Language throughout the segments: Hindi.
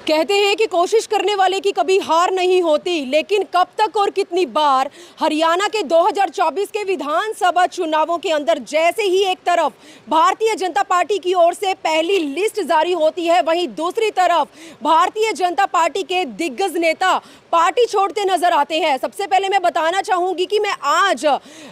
कहते हैं कि कोशिश करने वाले की कभी हार नहीं होती, लेकिन कब तक और कितनी बार हरियाणा के 2024 के विधानसभा चुनावों के अंदर जैसे ही एक तरफ भारतीय जनता पार्टी की ओर से पहली लिस्ट जारी होती है, वहीं दूसरी तरफ भारतीय जनता पार्टी के दिग्गज नेता पार्टी छोड़ते नजर आते हैं। सबसे पहले मैं बताना चाहूंगी कि मैं आज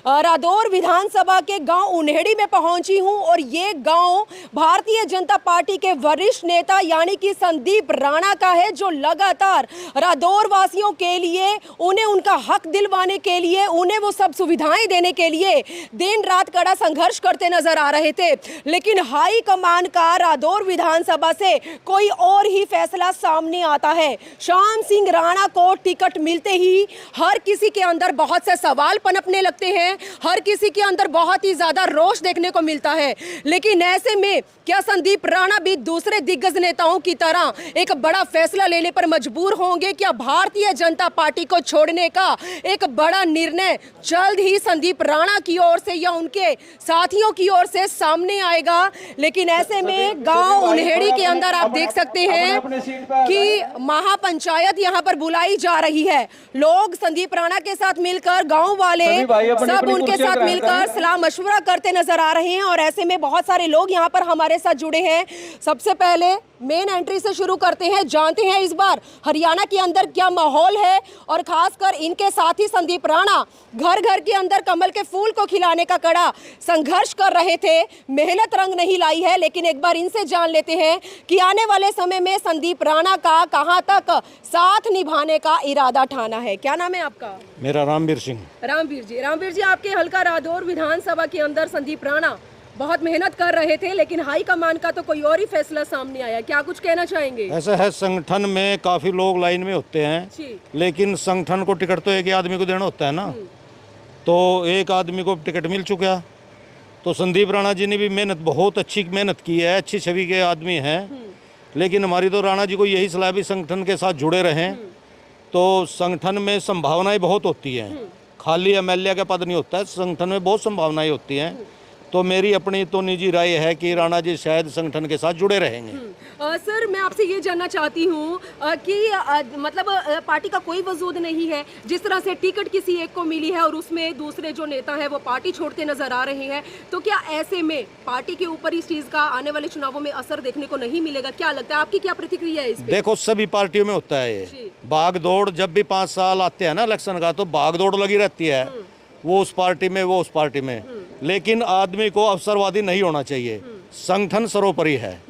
रादौर विधानसभा के गांव उन्हेड़ी में पहुंची हूं और ये गांव भारतीय जनता पार्टी के वरिष्ठ नेता यानी कि संदीप राणा का है, जो लगातार रादौर वासियों के लिए, उन्हें उनका हक दिलवाने के लिए, उन्हें वो सब सुविधाएं देने के लिए दिन रात कड़ा संघर्ष करते नजर आ रहे थे। लेकिन हाई कमान का रादौर विधानसभा से कोई और ही फैसला सामने आता है। श्याम सिंह राणा को टिकट मिलते ही हर किसी के अंदर बहुत से सवाल पनपने लगते हैं, हर किसी के अंदर बहुत ही ज्यादा रोष देखने को मिलता है। लेकिन ऐसे में क्या संदीप राणा भी दूसरे दिग्गज नेताओं की तरह एक बड़ा फैसला लेने पर मजबूर होंगे? क्या भारतीय जनता पार्टी को छोड़ने का एक बड़ा निर्णय जल्द ही संदीप राणा की ओर से या उनके साथियों की ओर से सामने आएगा? लेकिन ऐसे में गांव उन्हेड़ी के अंदर आप देख सकते हैं कि महापंचायत यहां पर बुलाई जा रही है। लोग संदीप राणा के साथ मिलकर, गांव वाले सब उनके साथ मिलकर सलाह मशवरा करते नजर आ रहे हैं और ऐसे में बहुत सारे लोग यहां पर हमारे साथ जुड़े हैं। सबसे पहले मेन एंट्री से शुरू करते हैं, जानते हैं इस बार हरियाणा के अंदर क्या माहौल है और खासकर इनके साथी संदीप राणा घर घर के अंदर कमल के फूल को खिलाने का कड़ा संघर्ष कर रहे थे। मेहनत रंग नहीं लाई है, लेकिन एक बार इनसे जान लेते हैं कि आने वाले समय में संदीप राणा का कहां तक साथ निभाने का इरादा ठाना है। क्या नाम है आपका? मेरा रामवीर सिंह। रामवीर जी, आपके हल्का रादौर विधानसभा के अंदर संदीप राणा बहुत मेहनत कर रहे थे, लेकिन हाई कमान का तो कोई और ही फैसला सामने आया। क्या कुछ कहना चाहेंगे? ऐसा है, संगठन में काफी लोग लाइन में होते हैं, लेकिन संगठन को टिकट तो एक ही आदमी को देना होता है ना। तो एक आदमी को टिकट मिल चुका, तो संदीप राणा जी ने भी बहुत अच्छी मेहनत की है, अच्छी छवि के आदमी हैं। लेकिन हमारी तो राणा जी को यही सलाह भी संगठन के साथ जुड़े रहें। तो संगठन में संभावनाएं बहुत होती हैं, खाली एमएलए का पद नहीं होता है, संगठन में बहुत संभावनाएं होती हैं। तो मेरी अपनी तो निजी राय है कि राणा जी शायद संगठन के साथ जुड़े रहेंगे। सर, मैं आपसे ये जानना चाहती हूँ कि मतलब पार्टी का कोई वजूद नहीं है। जिस तरह से टिकट किसी एक को मिली है और उसमें दूसरे जो नेता है वो पार्टी छोड़ते नजर आ रहे हैं, तो क्या ऐसे में पार्टी के ऊपर इस चीज का आने वाले चुनावों में असर देखने को नहीं मिलेगा? क्या लगता है, आपकी क्या प्रतिक्रिया है इस पे? देखो, सभी पार्टियों में होता है ये भाग दौड़। जब भी 5 साल आते हैं ना इलेक्शन का, तो भाग दौड़ लगी रहती है, वो उस पार्टी में, वो उस पार्टी में। लेकिन आदमी को अवसरवादी नहीं होना चाहिए, संगठन सर्वोपरि है।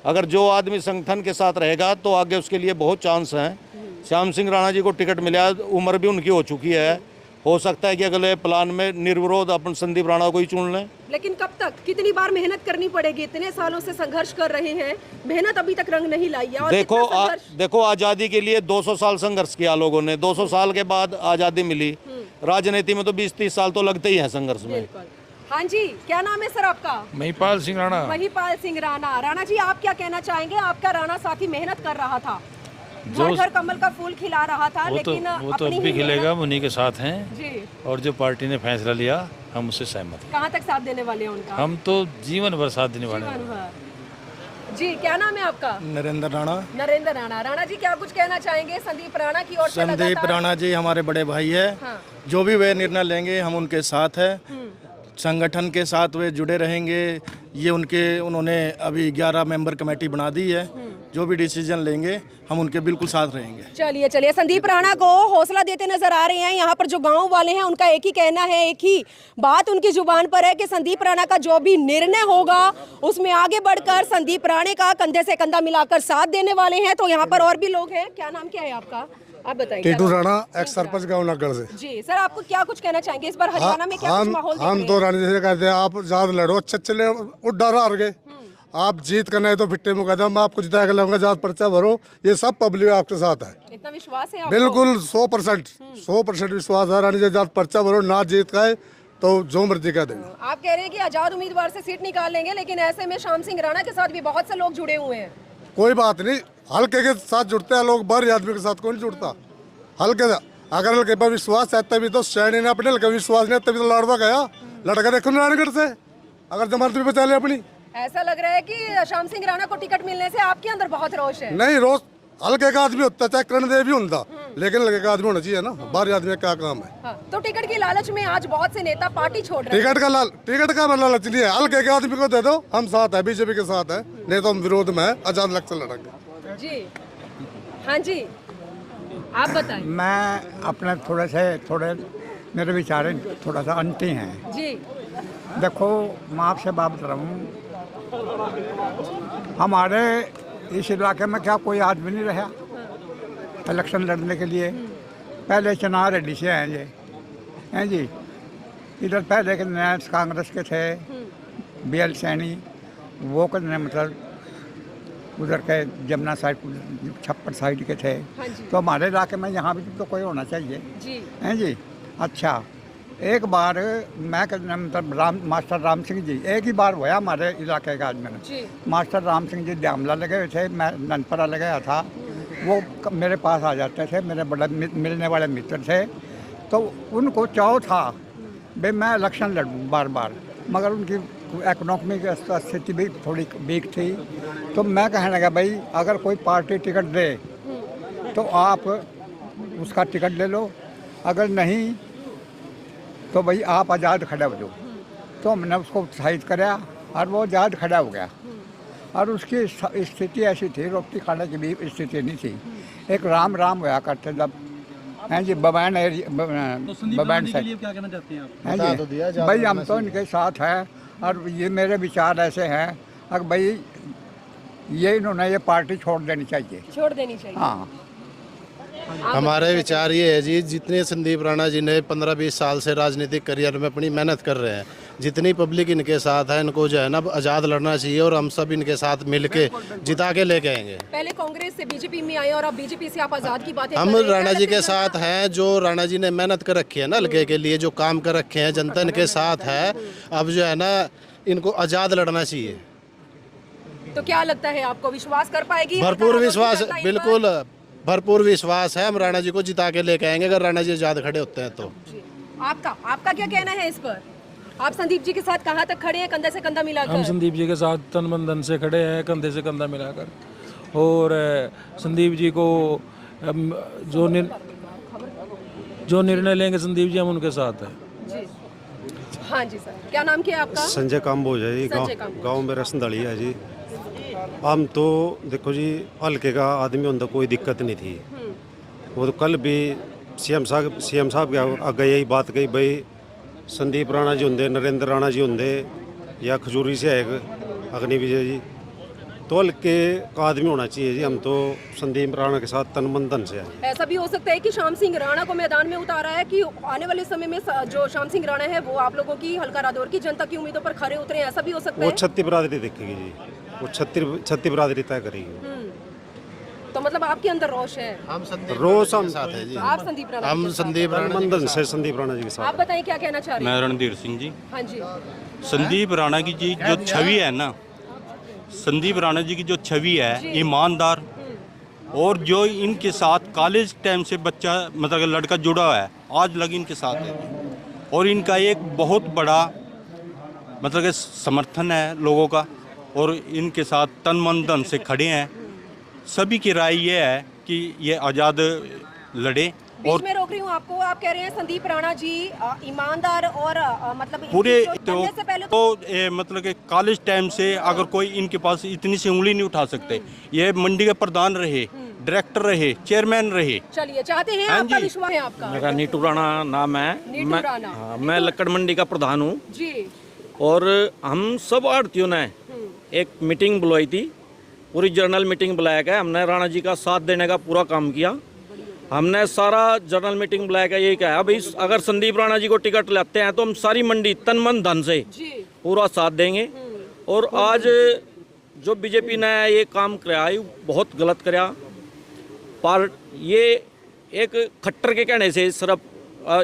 अगर जो आदमी संगठन के साथ रहेगा तो आगे उसके लिए बहुत चांस हैं। श्याम सिंह राणा जी को टिकट मिला, उम्र भी उनकी हो चुकी है, हो सकता है कि अगले प्लान में निर्विरोध अपन संदीप राणा को ही चुन लें। लेकिन कब तक, कितनी बार मेहनत करनी पड़ेगी? इतने सालों से संघर्ष कर रहे हैं, मेहनत अभी तक रंग नहीं लाई है। और देखो आजादी के लिए 200 साल संघर्ष किया लोगों ने, 200 साल के बाद आजादी मिली। राजनीति में तो 20-30 साल तो लगते ही हैं संघर्ष में। हाँ जी, क्या नाम है सर आपका? महिपाल सिंह राणा। महिपाल सिंह राणा। राणा जी, आप क्या कहना चाहेंगे? आपका राणा साथी मेहनत कर रहा था, घर घर कमल का फूल खिला रहा था, लेकिन वो तो अब भी खिलेगा, उन्हीं के साथ हैं जी। और जो पार्टी ने फैसला लिया, हम उससे सहमत हैं। कहाँ तक साथ देने वाले हैं उनका? हम तो जीवन भर साथ देने वाले हैं जी। क्या नाम है आपका? नरेंद्र राणा। नरेंद्र राणा। राणा जी, क्या कुछ कहना चाहेंगे संदीप राणा की ओर से? संदीप राणा जी हमारे बड़े भाई है। हाँ। जो भी वे निर्णय लेंगे हम उनके साथ है, संगठन के साथ वे जुड़े रहेंगे। ये उन्होंने अभी 11 मेंबर कमेटी बना दी है, जो भी डिसीजन लेंगे हम उनके बिल्कुल साथ रहेंगे। चलिए, संदीप राणा को हौसला देते नजर आ रहे हैं। यहाँ पर जो गांव वाले हैं उनका एक ही कहना है, एक ही बात उनकी जुबान पर है कि संदीप राणा का जो भी निर्णय होगा उसमें आगे बढ़कर संदीप राणा का कंधे से कंधा मिलाकर साथ देने वाले हैं। तो यहाँ पर और भी लोग हैं। क्या नाम क्या है आपका? आप बताइए। टीटू राणा, एक्स सरपंच गाँव नगर से। जी सर, आपको क्या कुछ कहना चाहेंगे इस बार हरियाणा में क्या कुछ माहौल? हम तो रानी से कहते हैं आप ज्यादा लड़ो, अच्छे उड्डा हार गए, आप जीत करना है तो फिट्टे में कहते मैं आपको जिता कर लाऊंगा, ज्यादा पर्चा भरो। ये सब पब्लिक आपके साथ है, इतना विश्वास है? बिल्कुल 100% विश्वास है। रानी से ज्यादा पर्चा भरो, ना जीत का तो जो मर्जी का देना। आप कह रहे हैं कि आजाद उम्मीदवार से सीट निकाल लेंगे, लेकिन ऐसे में श्याम सिंह राणा के साथ भी बहुत से लोग जुड़े हुए हैं। कोई बात नहीं, हल्के के साथ जुड़ते हैं लोग, बाहरी आदमी के साथ कौन जुड़ता? हल्के, अगर हल्के पर विश्वास है तभी तो श्रेणी ने अपने हल्के विश्वास नहीं तभी तो लड़वा गया, लड़का देखो नारायणगढ़ से, अगर जमानत भी बचा ले अपनी। ऐसा लग रहा है कि श्याम सिंह राणा को टिकट मिलने से आपके अंदर बहुत रोष है। नहीं, रोष हल्के का आदमी होता चाहे कर्ण देव भी होता, लेकिन हल्के का आदमी होना चाहिए ना। बाहर आदमी का क्या काम है? हाँ, तो टिकट की लालच में आज बहुत से नेता पार्टी छोड़ रहे हैं। टिकट का लालच नहीं है, हल्के के आदमी को दे दो, हम साथ है, बीजेपी के साथ है, नहीं तो हम विरोध में है, आजाद इलेक्शन लड़ेंगे। जी हाँ जी, आप बताएं। मैं अपने थोड़े मेरे विचार थोड़ा सा अंति हैं जी। देखो, मैं आपसे बात कर रहा हूँ, हमारे इस इलाके में क्या कोई आदमी नहीं रहा इलेक्शन लड़ने के लिए? पहले चुनाव रेड्डी से हैं जी। इधर पहले के नैट्स कांग्रेस के थे, BL सैनी, वो के मतलब उधर के जमुना साइड, छप्पर साइड के थे। तो हमारे इलाके में यहाँ भी तो कोई होना चाहिए जी। हैं जी। अच्छा, एक बार मैं मतलब मास्टर राम सिंह जी, एक ही बार हुआ हमारे इलाके का आदमी में। मास्टर राम सिंह जी ड्यामला लगे हुए थे, मैं ननपरा लगा था, वो मेरे पास आ जाते थे, मेरे बड़े मिलने वाले मित्र थे। तो उनको चाव था भाई मैं इलेक्शन लड़ूँ बार बार, मगर उनकी इकोनॉमिक स्थिति भी थोड़ी वीक थी। तो मैं कहने लगा भाई अगर कोई पार्टी टिकट दे तो आप उसका टिकट ले लो, अगर नहीं तो भाई आप आज़ाद खड़ा हो जाओ। तो हमने उसको उत्साहित कराया और वो आज़ाद खड़ा हो गया। और उसकी स्थिति ऐसी थी, रोटी खाने की भी स्थिति नहीं थी। एक राम हुआ करते जब हैं जी बबैन बबैन से क्या कहना चाहते हैं आप? हैं जी भाई हम तो इनके साथ हैं और ये मेरे विचार ऐसे हैं अगर भाई ये इन्होंने ये पार्टी छोड़ देनी चाहिए। हाँ, हमारे विचार ये है जी, जितने संदीप राणा जी ने 15-20 साल से राजनीतिक करियर में अपनी मेहनत कर रहे हैं, जितनी पब्लिक इनके साथ है, इनको जो है ना आज़ाद लड़ना चाहिए और हम सब इनके साथ मिलके जिता के लेके आएंगे। पहले कांग्रेस से बीजेपी में आए और अब बीजेपी से आप आजाद की बातें हम राणा जी के साथ हैं, जो राणा जी ने मेहनत कर रखी है ना हल्के के लिए, जो काम कर रखे हैं, जनता इनके साथ है। अब जो है ना इनको आज़ाद लड़ना चाहिए। तो क्या लगता है आपको, विश्वास कर पाएगी? भरपूर विश्वास, बिल्कुल भरपूर विश्वास है। हम राणा जी को जिता के लेके आएंगे अगर राणा जी आज़ाद खड़े होते हैं तो। आपका क्या कहना है इस पर? आप संदीप जी के साथ कहाँ तक खड़े हैं, कंधे से कंधा मिलाकर? हम संदीप जी के साथ तन मन धन से खड़े हैं, कंधे से कंधा मिलाकर। और संदीप जी को जो निर्णय लेंगे संदीप जी, हम उनके साथ हैं। जी हाँ जी सर, क्या नाम क्या है आपका? संजय काम्बोज है जी, गाँव मेरा संदड़ी है जी। हम तो देखो जी हल्के का आदमी होता कोई दिक्कत नहीं थी। वो तो कल भी सीएम साहब के आगे यही बात कही भाई संदीप राणा जी होंगे, नरेंद्र राणा जी होंगे या खजूरी से है अग्नि विजय जी, तो हल्के का आदमी होना चाहिए जी। हम तो संदीप राणा के साथ तन मन धन से हैं। ऐसा भी हो सकता है कि श्याम सिंह राणा को मैदान में उतारा है कि आने वाले समय में जो श्याम सिंह राणा है वो आप लोगों की हल्का रादौर की जनता की उम्मीदों पर खरे उतरे, ऐसा भी हो सकता है? वो छत्ती बरादरी देखेगी जी, वो छत्ती बरादरी तय करेगी। तो मतलब आपके अंदर रोष है? रोज हम साथ है जी। आप संदीप राणा हम संदीप राणा मंदन से संदीप राणा जी के साथ। आप बताएं क्या कहना चाह रहे हैं? मैं रणधीर सिंह जी। हाँ जी। संदीप राणा की जी जो छवि है ना, संदीप राणा जी की जो छवि है, ईमानदार, और जो इनके साथ कॉलेज टाइम से बच्चा मतलब लड़का जुड़ा हुआ है, आज लग इनके साथ है। और इनका एक बहुत बड़ा मतलब कि समर्थन है लोगों का, और इनके साथ तन मन धन से खड़े हैं। सभी की राय ये है कि ये आज़ाद लड़े। बीच में रोक रही हूँ आपको, आप कह रहे हैं संदीप राणा जी ईमानदार और मतलब पूरे बनने से पहले तो मतलब कि कॉलेज टाइम से अगर कोई इनके पास इतनी सी उंगली नहीं उठा सकते। ये मंडी के प्रधान रहे, डायरेक्टर रहे, चेयरमैन रहे। चलिए, चाहते हैं आपका विश्वास है आपका? मेरा नीटू राणा नाम है। नीटू राणा। मैं लक्कड़ मंडी का प्रधान हूँ जी। और हम सब आड़तियों ने एक मीटिंग बुलाई थी, पूरी जर्नल मीटिंग बुलाया गया। हमने राणा जी का साथ देने का पूरा काम किया। हमने सारा जर्नल मीटिंग बुलाया गया, यही कहा भाई अगर संदीप राणा जी को टिकट लेते हैं तो हम सारी मंडी तन मन धन से पूरा साथ देंगे। और आज जो बीजेपी ने ये काम कराया ये बहुत गलत कराया। पर ये एक खट्टर के कहने से सिर्फ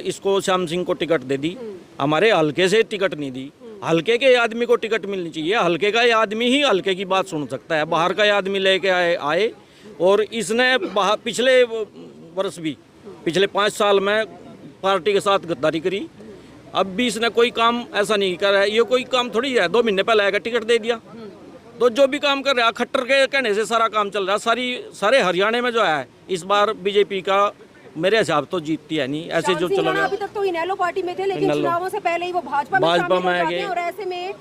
इसको श्याम सिंह को टिकट दे दी, हमारे हल्के से टिकट नहीं दी। हल्के के आदमी को टिकट मिलनी चाहिए, हल्के का आदमी ही हल्के की बात सुन सकता है। बाहर का आदमी लेके आए और इसने पिछले वर्ष भी, पिछले 5 साल में पार्टी के साथ गद्दारी करी। अब भी इसने कोई काम ऐसा नहीं करा है। ये कोई काम थोड़ी है 2 महीने पहले आएगा टिकट दे दिया। तो जो भी काम कर रहा है खट्टर के कहने से सारा काम चल रहा है। सारे हरियाणा में जो है इस बार बीजेपी का मेरे हिसाब तो जीतती है नहीं, ऐसे जो चला गया। अभी तक तो इनेलो पार्टी में थे, लेकिन इनेलो। चुनावों से पहले ही वो भाजपा में शामिल हो जाते हैं। और ऐसे में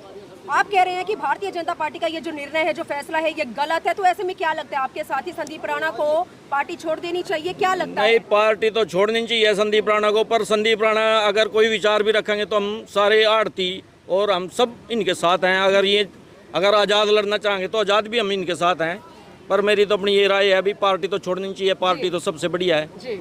आप कह रहे हैं कि भारतीय जनता पार्टी का ये जो निर्णय है, जो फैसला है, ये गलत है। तो ऐसे में क्या लगता है, आपके साथी संदीप राणा को पार्टी छोड़ देनी चाहिए, क्या लगता है? नहीं, पार्टी तो छोड़नी चाहिए संदीप राणा को, पर संदीप राणा अगर कोई विचार भी रखेंगे तो हम सारे आड़ती और हम सब इनके साथ हैं। अगर आज़ाद लड़ना चाहेंगे तो आज़ाद भी हम इनके साथ हैं, पर मेरी तो अपनी ये राय है, अभी पार्टी तो छोड़नी चाहिए। पार्टी तो सबसे बढ़िया है जी।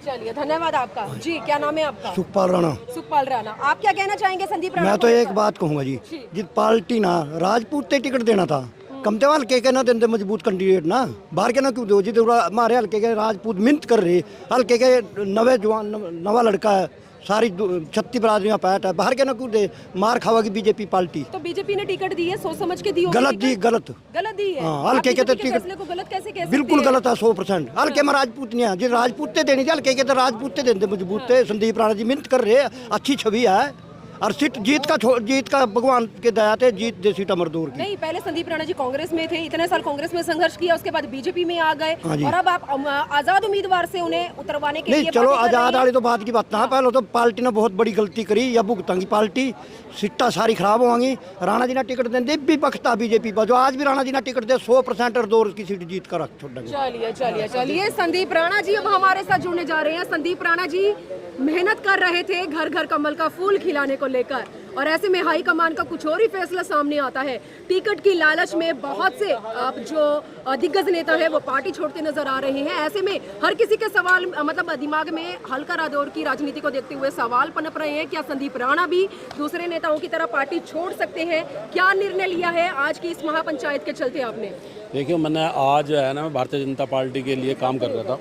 चलिए, धन्यवाद आपका। जी, क्या नाम है आपका? सुखपाल राणा। सुखपाल राणा, आप क्या कहना चाहेंगे संदीप राणा? मैं तो एक बात कहूँगा जी, जिस पार्टी ना राजपूत ते टिकट देना था, कमते हल्के के ना देते मजबूत कैंडिडेट ना, बाहर के ना क्यों दो? जिद हमारे हल्के के राजपूत मिन्नत कर रहे, हल्के के नवे जवान नवा लड़का है, सारी 36 बरादरियां पैट है, बाहर के ना क्यों दे? मार खावागी बीजेपी पार्टी। तो बीजेपी ने टिकट दी है, सोच समझ के दी होगी। गलत दी, गलत दी है। हाँ, हल्के के तो टिकट फैसले को गलत कैसे कह सकते हैं? बिल्कुल गलत है, 100%। हल्के में राजपूत नहीं है, जिस राजपूत ते देनी थी, हल्के के तो राजपूत ते देते मजबूत थे। संदीप राणा जी मिन्नत कर रहे, अच्छी छवि है, और सीट जीत का भगवान के दया थे, जीत दे सीट अमरदूर की। नहीं, पहले संदीप राणा जी कांग्रेस में थे, इतने साल कांग्रेस में संघर्ष किया, उसके बाद बीजेपी में आ गए, और अब आप आजाद उम्मीदवार से उन्हें उतरवाने के लिए चलो आजाद वाली तो बात की बात ना, पहले तो पार्टी ने बहुत बड़ी गलती करी, या भुगतांगी पार्टी सीटा सारी खराब होंगी। राणा जी ने टिकट देंगे भी बख्ता बीजेपी पर, जो आज भी राणा जी ने टिकट दे 100% और 2 की सीट जीत कर रख छोड़ेंगे। चलिए संदीप राणा जी अब हमारे साथ जुड़ने जा रहे हैं। संदीप राणा जी मेहनत कर रहे थे घर घर कमल का फूल खिलाने को लेकर, और ऐसे में हाईकमान का कुछ और ही फैसला सामने आता है। टिकट की लालच में बहुत से अब जो दिग्गज नेता है वो पार्टी छोड़ते नजर आ रहे हैं। ऐसे में हर किसी के सवाल मतलब दिमाग में हल्का रादौर की राजनीति को देखते हुए सवाल पनप रहे हैं, क्या संदीप राणा भी दूसरे नेताओं की तरह पार्टी छोड़ सकते हैं? क्या निर्णय लिया है आज की इस महापंचायत के चलते आपने? देखिए, मैंने आज है ना भारतीय जनता पार्टी के लिए काम कर रहा था,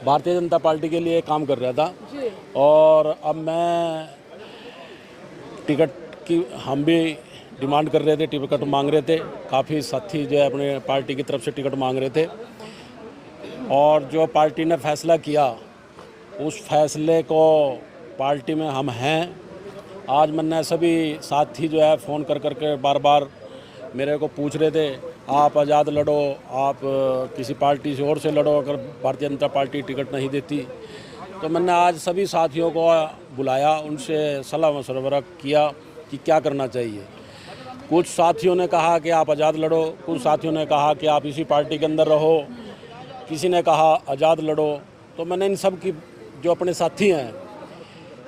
भारतीय जनता पार्टी के लिए काम कर रहा था, और अब मैं टिकट की हम भी डिमांड कर रहे थे, टिकट मांग रहे थे, काफ़ी साथी जो है अपने पार्टी की तरफ से टिकट मांग रहे थे, और जो पार्टी ने फैसला किया उस फैसले को पार्टी में हम हैं। आज मैंने सभी साथी जो है फ़ोन कर करके बार बार मेरे को पूछ रहे थे, आप आज़ाद लड़ो, आप किसी पार्टी से और से लड़ो अगर भारतीय जनता पार्टी टिकट नहीं देती। तो मैंने आज सभी साथियों को बुलाया, उनसे सलाह मशवरा किया कि क्या करना चाहिए। कुछ साथियों ने कहा कि आप आज़ाद लड़ो, कुछ साथियों ने कहा कि आप इसी पार्टी के अंदर रहो, किसी ने कहा आज़ाद लड़ो। तो मैंने इन सब की जो अपने साथी हैं,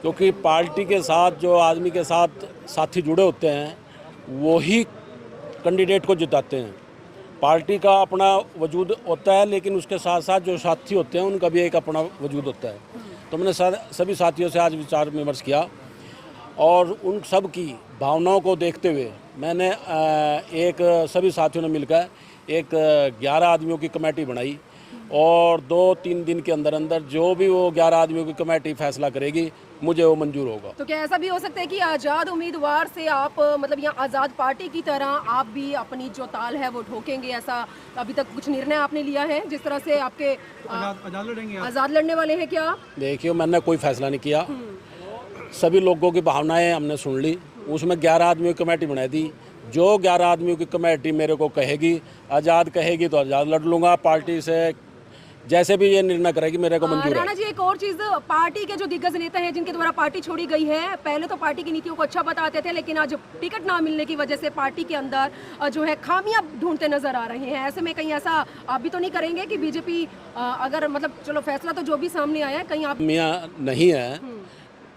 क्योंकि पार्टी के साथ जो आदमी के साथ साथी जुड़े होते हैं वही कैंडिडेट को जिताते हैं। पार्टी का अपना वजूद होता है, लेकिन उसके साथ साथ जो साथी होते हैं उनका भी एक अपना वजूद होता है। तो मैंने सभी साथियों से आज विचार विमर्श किया, और उन सब की भावनाओं को देखते हुए मैंने एक सभी साथियों ने मिलकर एक 11 आदमियों की कमेटी बनाई, और 2-3 दिन के अंदर अंदर जो भी वो 11 आदमियों की कमेटी फैसला करेगी मुझे वो मंजूर होगा। तो क्या ऐसा भी हो सकता है कि आज़ाद उम्मीदवार से आप मतलब यहाँ आज़ाद पार्टी की तरह आप भी अपनी जो ताल है वो ठोकेंगे? ऐसा अभी तक कुछ निर्णय आपने लिया है जिस तरह से आपके आज़ाद लड़ने वाले हैं क्या? देखिए, मैंने कोई फैसला नहीं किया, सभी लोगों की भावनाएं हमने सुन ली, उसमें 11 आदमियों की कमेटी बना दी। जो 11 आदमियों की कमेटी मेरे को कहेगी, आज़ाद कहेगी तो आज़ाद लड़ लूँगा, पार्टी से जैसे भी ये निर्णय करेगी मेरे को मंजूर है। राणा जी, एक और चीज़, पार्टी के जो दिग्गज नेता हैं जिनके द्वारा पार्टी छोड़ी गई है, पहले तो पार्टी की नीतियों को अच्छा बताते थे, लेकिन आज टिकट ना मिलने की वजह से पार्टी के अंदर जो है खामियां ढूंढते नजर आ रहे हैं। ऐसे में कहीं ऐसा आप भी तो नहीं करेंगे कि बीजेपी अगर मतलब चलो फैसला तो जो भी सामने आया है कहीं आप खामियां नहीं है,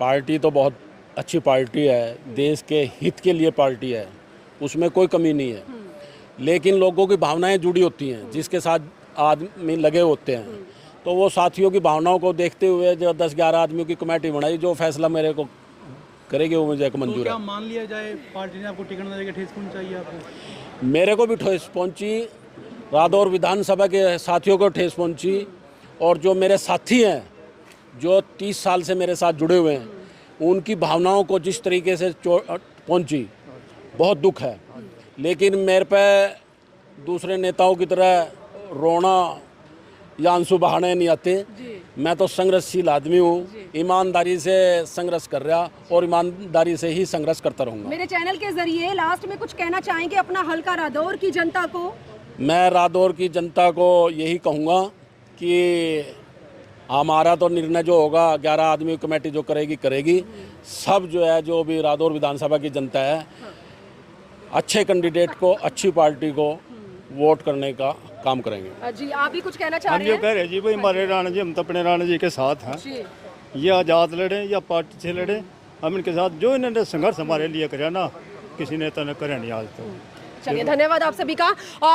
पार्टी तो बहुत अच्छी पार्टी है, देश के हित के लिए पार्टी है, उसमें कोई कमी नहीं है, लेकिन लोगों की भावनाएं जुड़ी होती हैं, जिसके साथ आदमी लगे होते हैं। तो वो साथियों की भावनाओं को देखते हुए जो 10-11 आदमियों की कमेटी बनाई, जो फैसला मेरे को करेगी वो मुझे मंजूर है। क्या मान लिया जाए पार्टी ने आपको टिकट न देकर ठेस पहुंचाई चाहिए आपको? मेरे को भी ठेस पहुंची, रादौर विधानसभा के साथियों को ठेस पहुंची, और जो मेरे साथी हैं जो 30 साल से मेरे साथ जुड़े हुए हैं, उनकी भावनाओं को जिस तरीके से पहुंची, बहुत दुख है। लेकिन मेरे पे दूसरे नेताओं की तरह रोना या आंसू बहाने नहीं आते, मैं तो संघर्षशील आदमी हूँ, ईमानदारी से संघर्ष कर रहा और ईमानदारी से ही संघर्ष करता रहूँगा। मेरे चैनल के जरिए लास्ट में कुछ कहना चाहेंगे अपना हल्का रादौर की जनता को? मैं रादौर की जनता को यही कहूँगा कि हमारा तो निर्णय जो होगा 11 आदमी कमेटी जो करेगी, सब जो है जो भी रादौर विधानसभा की जनता है अच्छे कैंडिडेट को, अच्छी पार्टी को वोट करने का काम करेंगे। जी आप भी कुछ कहना चाह हम रहे ये हैं? कह रहे जी भाई हमारे राणा जी, हम तो अपने राणा जी के साथ हैं। ये आज़ाद लड़े या पार्टी से लड़े, हम इनके साथ जो इन्होंने संघर्ष हमारे लिए कराया ना, किसी नेता ने करे नहीं आज तक। चलिए धन्यवाद आप सभी का।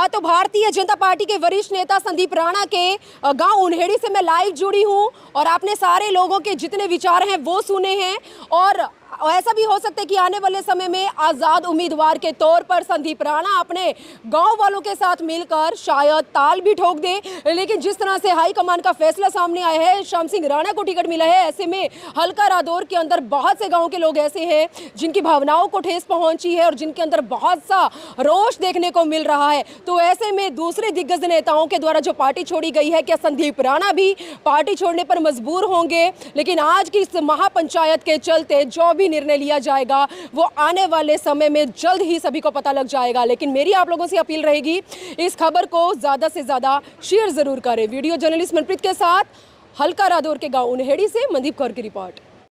तो भारतीय जनता पार्टी के वरिष्ठ नेता संदीप राणा के गांव उन्हेड़ी से मैं लाइव जुड़ी हूं और आपने सारे लोगों के जितने विचार हैं वो सुने हैं। और ऐसा भी हो सकता है कि आने वाले समय में आज़ाद उम्मीदवार के तौर पर संदीप राणा अपने गांव वालों के साथ मिलकर शायद ताल भी ठोक दे। लेकिन जिस तरह से हाईकमान का फैसला सामने आया है, श्याम सिंह राणा को टिकट मिला है, ऐसे में हल्का रादौर के अंदर बहुत से गाँव के लोग ऐसे हैं जिनकी भावनाओं को ठेस पहुंची है और जिनके अंदर बहुत सा रोष देखने को मिल रहा है। तो ऐसे में दूसरे दिग्गज नेताओं के द्वारा जो पार्टी छोड़ी गई है, क्या संदीप राणा भी पार्टी छोड़ने पर मजबूर होंगे? लेकिन आज की इस महापंचायत के चलते जो भी निर्णय लिया जाएगा वो आने वाले समय में जल्द ही सभी को पता लग जाएगा। लेकिन मेरी आप लोगों से अपील रहेगी, इस खबर को ज्यादा से ज्यादा शेयर जरूर करें। वीडियो जर्नलिस्ट मनप्रीत के साथ हल्का रादौर के गांव उन्हेड़ी से मनदीप कौर की रिपोर्ट।